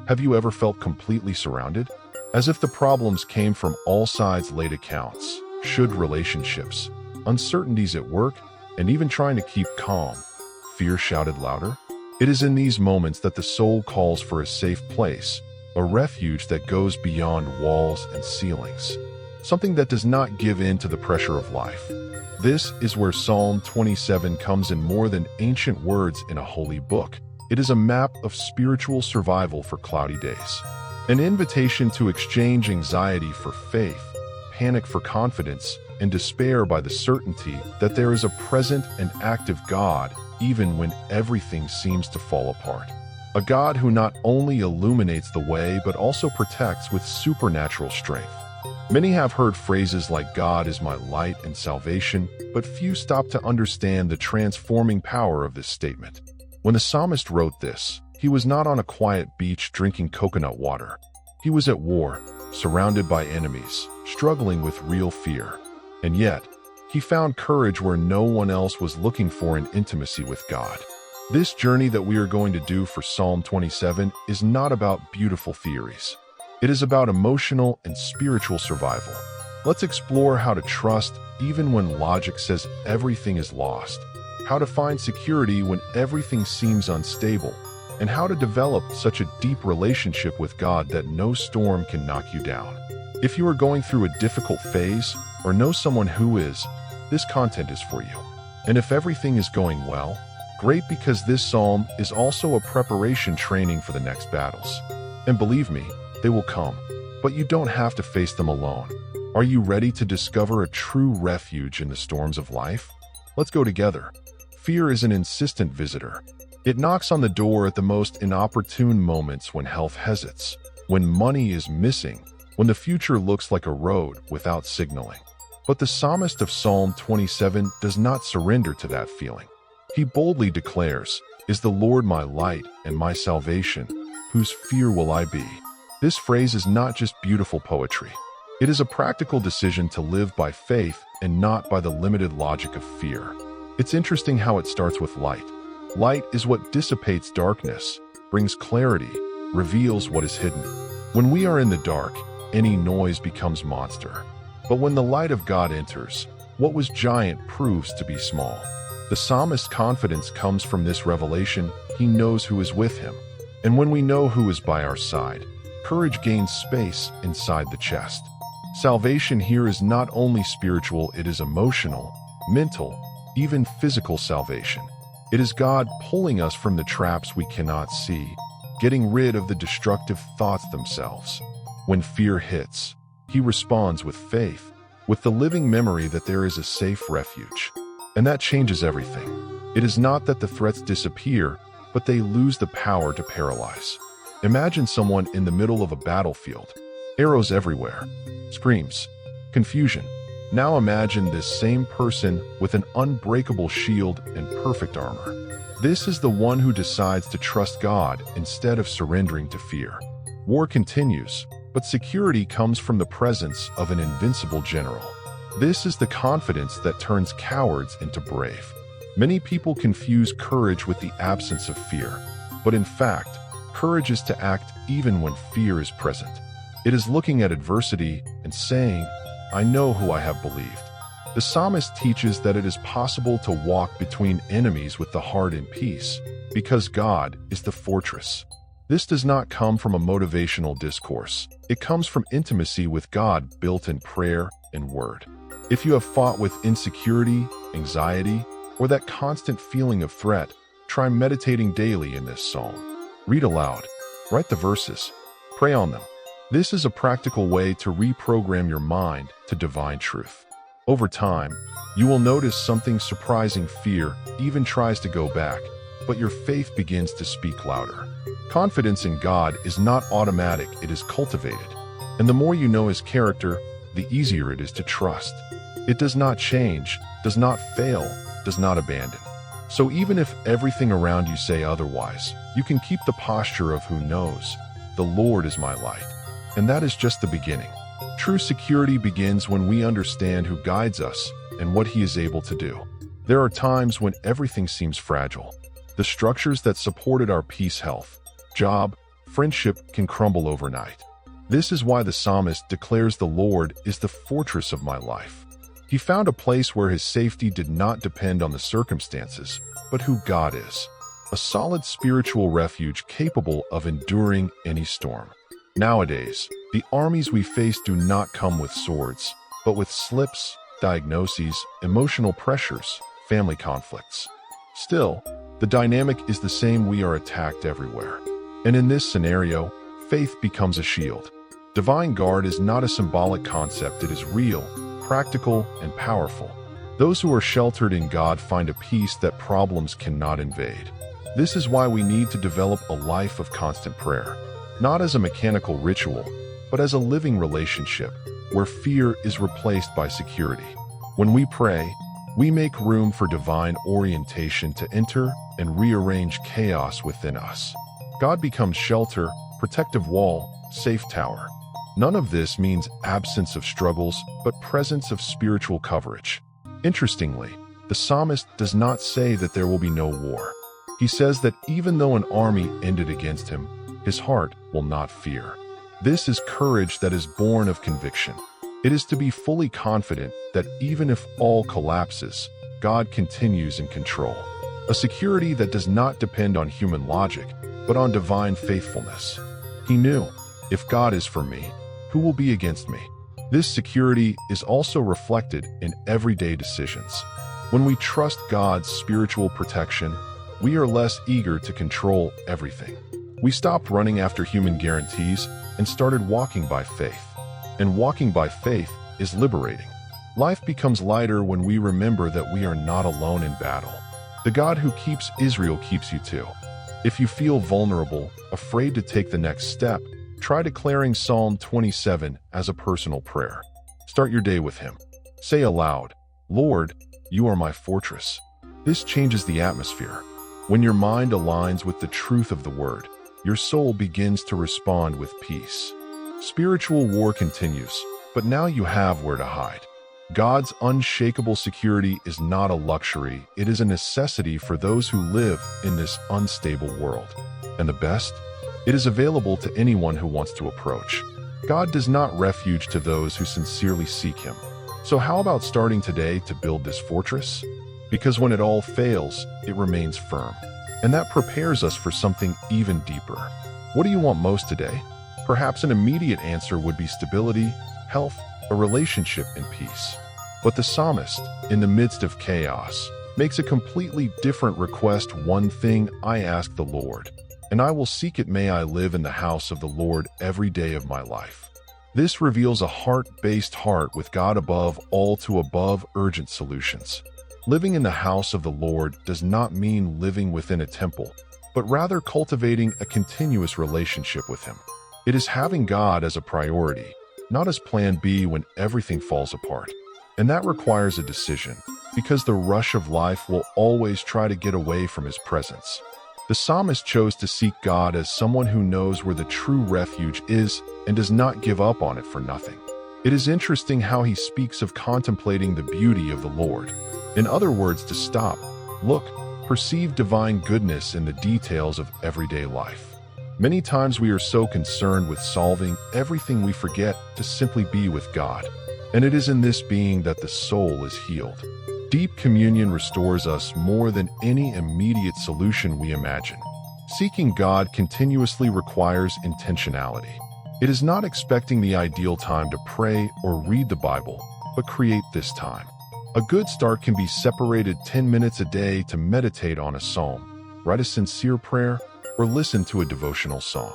Have you ever felt completely surrounded? As if the problems came from all sides: late accounts, should relationships, uncertainties at work, and even trying to keep calm. Fear shouted louder. It is in these moments that the soul calls for a safe place, a refuge that goes beyond walls and ceilings, something that does not give in to the pressure of life. This is where Psalm 27 comes in. More than ancient words in a holy book, it is a map of spiritual survival for cloudy days. An invitation to exchange anxiety for faith, panic for confidence, and despair by the certainty that there is a present and active God even when everything seems to fall apart. A God who not only illuminates the way but also protects with supernatural strength. Many have heard phrases like "God is my light and salvation," but few stop to understand the transforming power of this statement. When the psalmist wrote this, he was not on a quiet beach drinking coconut water. He was at war, surrounded by enemies, struggling with real fear. And yet, he found courage where no one else was looking for, an intimacy with God. This journey that we are going to do for Psalm 27 is not about beautiful theories. It is about emotional and spiritual survival. Let's explore how to trust even when logic says everything is lost, how to find security when everything seems unstable, and how to develop such a deep relationship with God that no storm can knock you down. If you are going through a difficult phase or know someone who is, this content is for you. And if everything is going well, great, because this psalm is also a preparation training for the next battles. And believe me, they will come, but you don't have to face them alone. Are you ready to discover a true refuge in the storms of life? Let's go together. Fear is an insistent visitor. It knocks on the door at the most inopportune moments, when health hesitates, when money is missing, when the future looks like a road without signaling. But the psalmist of Psalm 27 does not surrender to that feeling. He boldly declares, "Is the Lord my light and my salvation? Whose fear will I be?" This phrase is not just beautiful poetry. It is a practical decision to live by faith and not by the limited logic of fear. It's interesting how it starts with light. Light is what dissipates darkness, brings clarity, reveals what is hidden. When we are in the dark, any noise becomes monster. But when the light of God enters, what was giant proves to be small. The psalmist's confidence comes from this revelation. He knows who is with him. And when we know who is by our side, courage gains space inside the chest. Salvation here is not only spiritual, it is emotional, mental, even physical salvation. It is God pulling us from the traps we cannot see, getting rid of the destructive thoughts themselves. When fear hits, He responds with faith, with the living memory that there is a safe refuge. And that changes everything. It is not that the threats disappear, but they lose the power to paralyze. Imagine someone in the middle of a battlefield, arrows everywhere, screams, confusion. Now imagine this same person with an unbreakable shield and perfect armor. This is the one who decides to trust God instead of surrendering to fear. War continues, but security comes from the presence of an invincible general. This is the confidence that turns cowards into brave. Many people confuse courage with the absence of fear, but in fact, courage is to act even when fear is present. It is looking at adversity and saying, "I know who I have believed." The psalmist teaches that it is possible to walk between enemies with the heart in peace, because God is the fortress. This does not come from a motivational discourse. It comes from intimacy with God built in prayer and word. If you have fought with insecurity, anxiety, or that constant feeling of threat, try meditating daily in this psalm. Read aloud, write the verses, pray on them. This is a practical way to reprogram your mind to divine truth. Over time, you will notice something surprising. Fear even tries to go back, but your faith begins to speak louder. Confidence in God is not automatic, it is cultivated. And the more you know His character, the easier it is to trust. It does not change, does not fail, does not abandon. So even if everything around you say otherwise, you can keep the posture of who knows, "The Lord is my light." And that is just the beginning. True security begins when we understand who guides us and what He is able to do. There are times when everything seems fragile. The structures that supported our peace, health, job, friendship can crumble overnight. This is why the psalmist declares the Lord is the fortress of my life. He found a place where his safety did not depend on the circumstances, but who God is. A solid spiritual refuge capable of enduring any storm. Nowadays, the armies we face do not come with swords, but with slips, diagnoses, emotional pressures, family conflicts. Still, the dynamic is the same. We are attacked everywhere. And in this scenario, faith becomes a shield. Divine guard is not a symbolic concept, it is real, practical, and powerful. Those who are sheltered in God find a peace that problems cannot invade. This is why we need to develop a life of constant prayer, not as a mechanical ritual, but as a living relationship where fear is replaced by security. When we pray, we make room for divine orientation to enter and rearrange chaos within us. God becomes shelter, protective wall, safe tower. None of this means absence of struggles, but presence of spiritual coverage. Interestingly, the psalmist does not say that there will be no war. He says that even though an army ended against him, his heart will not fear. This is courage that is born of conviction. It is to be fully confident that even if all collapses, God continues in control. A security that does not depend on human logic, but on divine faithfulness. He knew, if God is for me, who will be against me? This security is also reflected in everyday decisions. When we trust God's spiritual protection, we are less eager to control everything. We stopped running after human guarantees and started walking by faith. And walking by faith is liberating. Life becomes lighter when we remember that we are not alone in battle. The God who keeps Israel keeps you too. If you feel vulnerable, afraid to take the next step, try declaring Psalm 27 as a personal prayer. Start your day with him. Say aloud, Lord, you are my fortress. This changes the atmosphere. When your mind aligns with the truth of the word, your soul begins to respond with peace. Spiritual war continues, but now you have where to hide. God's unshakable security is not a luxury, it is a necessity for those who live in this unstable world. And the best? It is available to anyone who wants to approach. God does not refuge to those who sincerely seek him. So how about starting today to build this fortress? Because when it all fails, it remains firm. And that prepares us for something even deeper. What do you want most today? Perhaps an immediate answer would be stability, health, a relationship, and peace. But the psalmist, in the midst of chaos, makes a completely different request. One thing I ask the Lord, and I will seek it, may I live in the house of the Lord every day of my life. This reveals a heart-based heart with God above all, to above urgent solutions. Living in the house of the Lord does not mean living within a temple, but rather cultivating a continuous relationship with him. It is having God as a priority, not as plan B when everything falls apart. And that requires a decision, because the rush of life will always try to get away from his presence. The psalmist chose to seek God as someone who knows where the true refuge is and does not give up on it for nothing. It is interesting how he speaks of contemplating the beauty of the Lord. In other words, to stop, look, perceive divine goodness in the details of everyday life. Many times we are so concerned with solving everything we forget to simply be with God. And it is in this being that the soul is healed. Deep communion restores us more than any immediate solution we imagine. Seeking God continuously requires intentionality. It is not expecting the ideal time to pray or read the Bible, but create this time. A good start can be separated 10 minutes a day to meditate on a psalm, write a sincere prayer, or listen to a devotional song.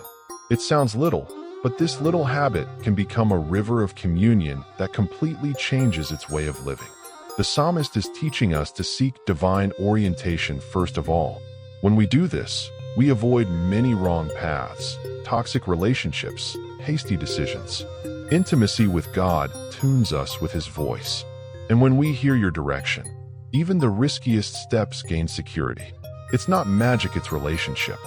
It sounds little, but this little habit can become a river of communion that completely changes its way of living. The psalmist is teaching us to seek divine orientation first of all. When we do this, we avoid many wrong paths, toxic relationships, hasty decisions. Intimacy with God tunes us with his voice. And when we hear your direction, even the riskiest steps gain security. It's not magic, it's relationship.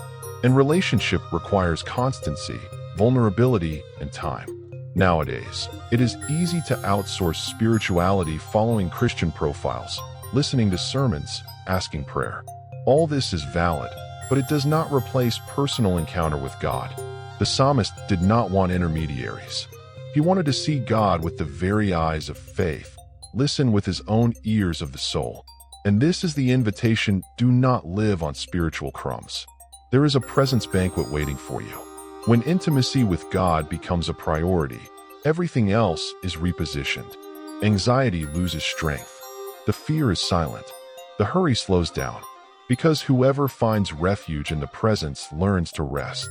And relationship requires constancy, vulnerability, and time. Nowadays, it is easy to outsource spirituality, following Christian profiles, listening to sermons, asking prayer. All this is valid, but it does not replace personal encounter with God. The psalmist did not want intermediaries. He wanted to see God with the very eyes of faith, listen with his own ears of the soul. And this is the invitation: do not live on spiritual crumbs. There is a presence banquet waiting for you. When intimacy with God becomes a priority, everything else is repositioned. Anxiety loses strength. The fear is silent. The hurry slows down. Because whoever finds refuge in the presence learns to rest.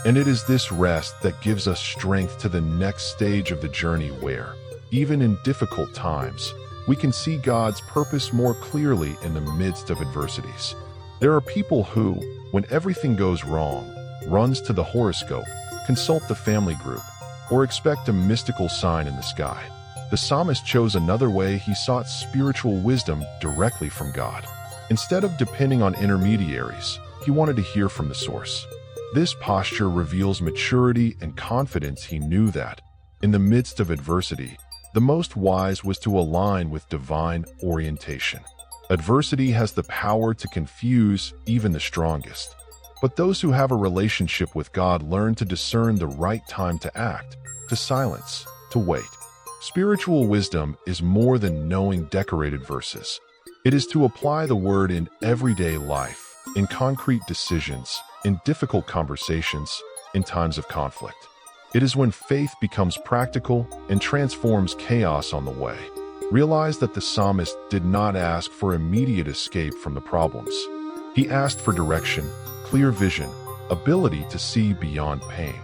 And it is this rest that gives us strength to the next stage of the journey where, even in difficult times, we can see God's purpose more clearly in the midst of adversities. There are people who, when everything goes wrong, runs to the horoscope, consult the family group, or expect a mystical sign in the sky. The psalmist chose another way. He sought spiritual wisdom directly from God. Instead of depending on intermediaries, he wanted to hear from the source. This posture reveals maturity and confidence. He knew that, in the midst of adversity, the most wise was to align with divine orientation. Adversity has the power to confuse even the strongest. But those who have a relationship with God learn to discern the right time to act, to silence, to wait. Spiritual wisdom is more than knowing decorated verses. It is to apply the word in everyday life, in concrete decisions, in difficult conversations, in times of conflict. It is when faith becomes practical and transforms chaos on the way. Realize that the psalmist did not ask for immediate escape from the problems. He asked for direction, clear vision, ability to see beyond pain.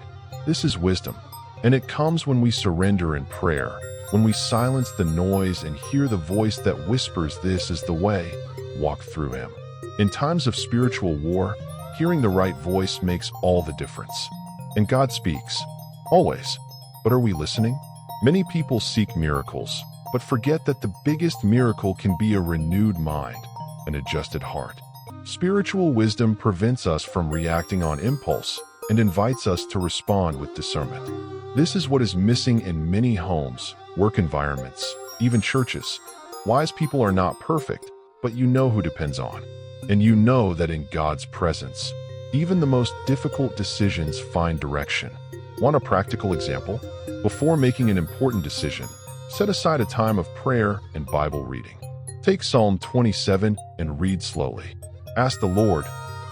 This is wisdom, and it comes when we surrender in prayer, when we silence the noise and hear the voice that whispers, "This is the way, walk through him." In times of spiritual war, hearing the right voice makes all the difference. And God speaks, always. But are we listening? Many people seek miracles, but forget that the biggest miracle can be a renewed mind, an adjusted heart. Spiritual wisdom prevents us from reacting on impulse and invites us to respond with discernment. This is what is missing in many homes, work environments, even churches. Wise people are not perfect, but you know who depends on. And you know that in God's presence, even the most difficult decisions find direction. Want a practical example? Before making an important decision, set aside a time of prayer and Bible reading. Take Psalm 27 and read slowly. Ask the Lord,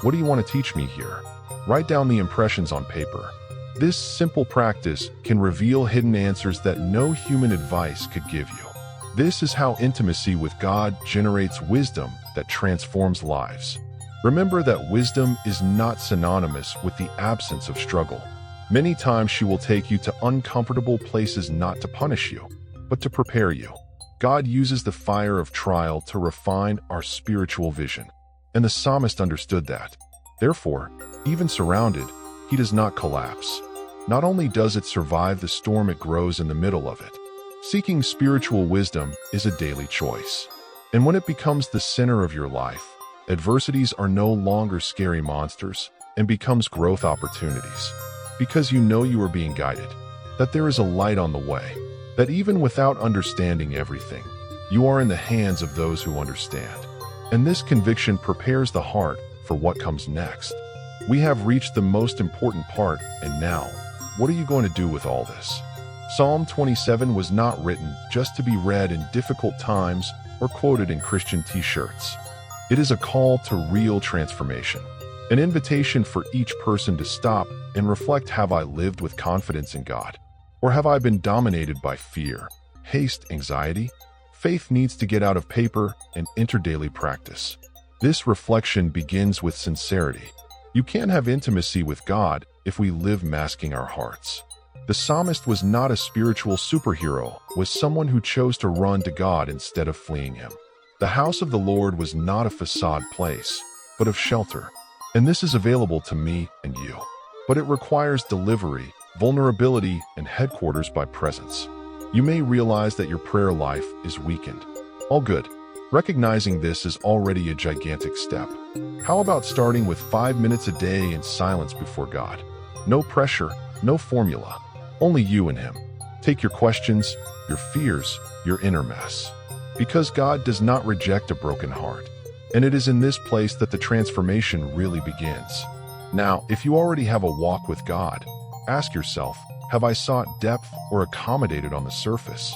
"What do you want to teach me here?" Write down the impressions on paper. This simple practice can reveal hidden answers that no human advice could give you. This is how intimacy with God generates wisdom that transforms lives. Remember that wisdom is not synonymous with the absence of struggle. Many times she will take you to uncomfortable places not to punish you, but to prepare you. God uses the fire of trial to refine our spiritual vision, and the psalmist understood that. Therefore, even surrounded, he does not collapse. Not only does it survive the storm, it grows in the middle of it. Seeking spiritual wisdom is a daily choice. And when it becomes the center of your life, adversities are no longer scary monsters and becomes growth opportunities. Because you know you are being guided, that there is a light on the way, that even without understanding everything, you are in the hands of those who understand. And this conviction prepares the heart for what comes next. We have reached the most important part, and now, what are you going to do with all this? Psalm 27 was not written just to be read in difficult times or quoted in Christian t-shirts. It is a call to real transformation, an invitation for each person to stop and reflect: have I lived with confidence in God? Or have I been dominated by fear, haste, anxiety? Faith needs to get out of paper and enter daily practice. This reflection begins with sincerity. You can't have intimacy with God if we live masking our hearts. The psalmist was not a spiritual superhero, was someone who chose to run to God instead of fleeing him. The house of the Lord was not a facade place, but of shelter. And this is available to me and you. But it requires delivery, vulnerability, and headquarters by presence. You may realize that your prayer life is weakened. All good. Recognizing this is already a gigantic step. How about starting with 5 minutes a day in silence before God? No pressure, no formula, only you and Him. Take your questions, your fears, your inner mess. Because God does not reject a broken heart. And it is in this place that the transformation really begins. Now, if you already have a walk with God, Ask yourself, have I sought depth or accommodated on the surface?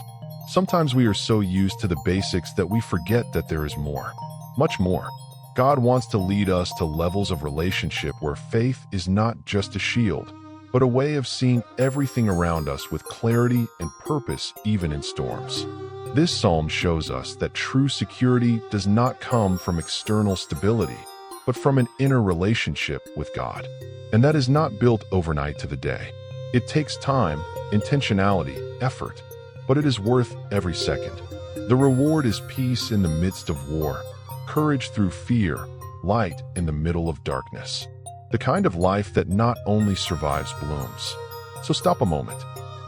Sometimes we are so used to the basics that we forget that there is more, much more. God wants to lead us to levels of relationship where faith is not just a shield, but a way of seeing everything around us with clarity and purpose even in storms. This psalm shows us that true security does not come from external stability, but from an inner relationship with God. And that is not built overnight to the day. It takes time, intentionality, effort, but it is worth every second. The reward is peace in the midst of war, courage through fear, light in the middle of darkness. The kind of life that not only survives blooms. So stop a moment,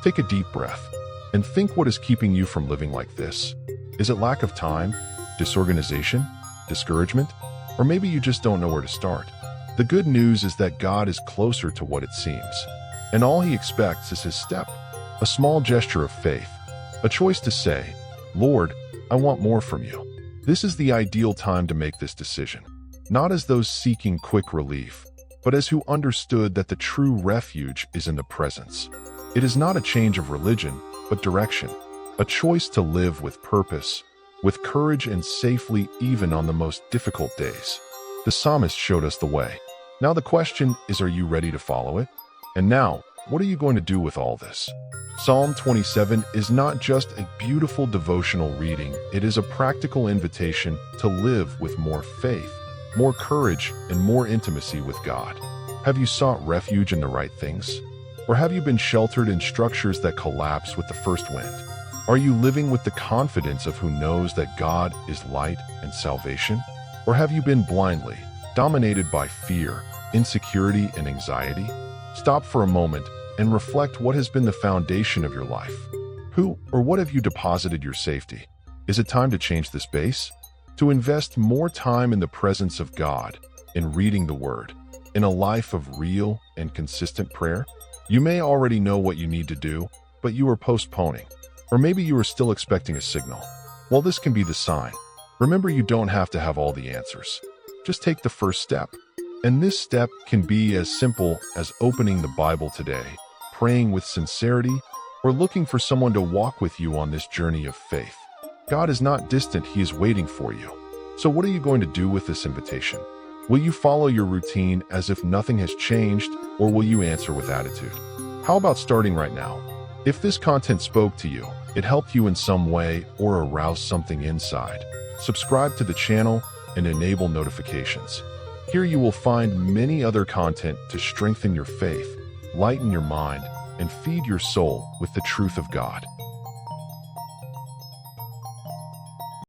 take a deep breath, and think what is keeping you from living like this. Is it lack of time, disorganization, discouragement, or maybe you just don't know where to start? The good news is that God is closer to what it seems, and all He expects is His step, a small gesture of faith, a choice to say, Lord, I want more from you. This is the ideal time to make this decision, not as those seeking quick relief, but as who understood that the true refuge is in the presence. It is not a change of religion, but direction, a choice to live with purpose, with courage and safely even on the most difficult days. The psalmist showed us the way. Now the question is, are you ready to follow it? And now, what are you going to do with all this? Psalm 27 is not just a beautiful devotional reading, it is a practical invitation to live with more faith, more courage, and more intimacy with God. Have you sought refuge in the right things? Or have you been sheltered in structures that collapse with the first wind? Are you living with the confidence of who knows that God is light and salvation? Or have you been blindly dominated by fear, insecurity, and anxiety? Stop for a moment and reflect what has been the foundation of your life. Who or what have you deposited your safety? Is it time to change this base? To invest more time in the presence of God, in reading the Word, in a life of real and consistent prayer? You may already know what you need to do, but you are postponing. Or maybe you are still expecting a signal. Well, this can be the sign. Remember, you don't have to have all the answers. Just take the first step. And this step can be as simple as opening the Bible today, praying with sincerity, or looking for someone to walk with you on this journey of faith. God is not distant, He is waiting for you. So what are you going to do with this invitation? Will you follow your routine as if nothing has changed, or will you answer with attitude? How about starting right now? If this content spoke to you, it helped you in some way, or aroused something inside, subscribe to the channel and enable notifications. Here you will find many other content to strengthen your faith, lighten your mind, and feed your soul with the truth of God.